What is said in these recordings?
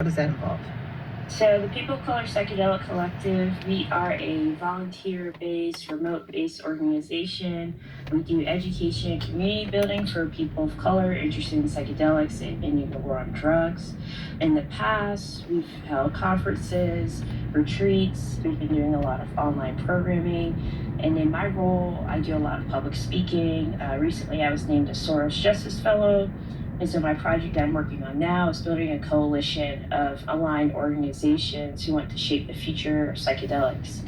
What does that involve? So the People of Color Psychedelic Collective, we are a volunteer-based, remote-based organization. We do education and community building for people of color interested in psychedelics and ending the war on drugs. In the past, we've held conferences, retreats. We've been doing a lot of online programming. And in my role, I do a lot of public speaking. Recently, I was named a Soros Justice Fellow. And so my project I'm working on now is building a coalition of aligned organizations who want to shape the future of psychedelics.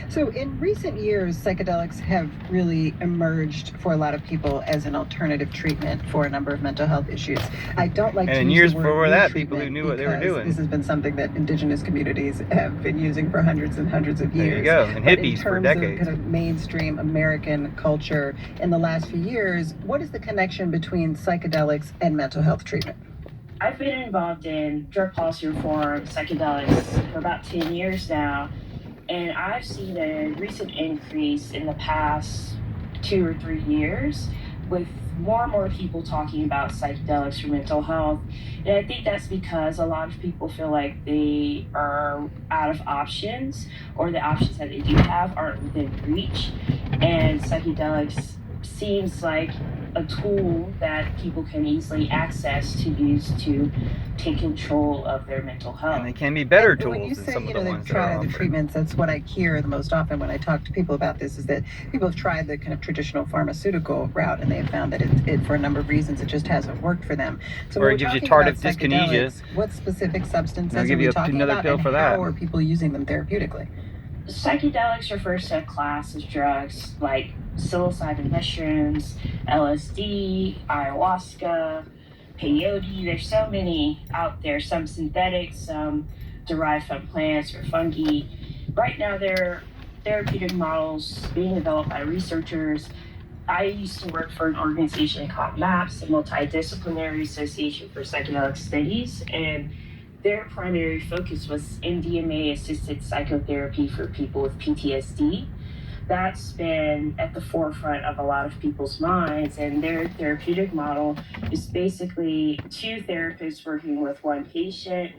So, in recent years, psychedelics have really emerged for a lot of people as an alternative treatment for a number of mental health issues. I don't like And to in use years the word before new that, people who treatment knew what they were because doing. this has been something that indigenous communities have been using for hundreds and hundreds of years. There you go, and But hippies in for terms decades. of kind of mainstream American culture in the last few years, what is the connection between psychedelics and mental health treatment? I've been involved in drug policy reform, psychedelics for about 10 years now, and I've seen a recent increase in the past 2 or 3 years with more and more people talking about psychedelics for mental health. And I think that's because a lot of people feel like they are out of options, or the options that they do have aren't within reach. And psychedelics seems like a tool that people can easily access to use to take control of their mental health. And they can be better And when you tools than say, some of the they've ones that are tried other offered. treatments, that's what I hear the most often when I talk to people about this, is that people have tried the kind of traditional pharmaceutical route and they've found that it for a number of reasons, it just hasn't worked for them. So Or when it we're gives you talking about tardive dyskinesia. psychedelics, what specific substances They'll are give we you talking another about, pill and for how that. are people using them therapeutically? Psychedelics refers to a class of drugs like psilocybin mushrooms, LSD, ayahuasca, peyote. There's so many out there, some synthetic, some derived from plants or fungi. Right now, there are therapeutic models being developed by researchers. I used to work for an organization called MAPS, a Multidisciplinary Association for Psychedelic Studies, and their primary focus was MDMA assisted psychotherapy for people with PTSD. That's been at the forefront of a lot of people's minds, and their therapeutic model is basically two therapists working with one patient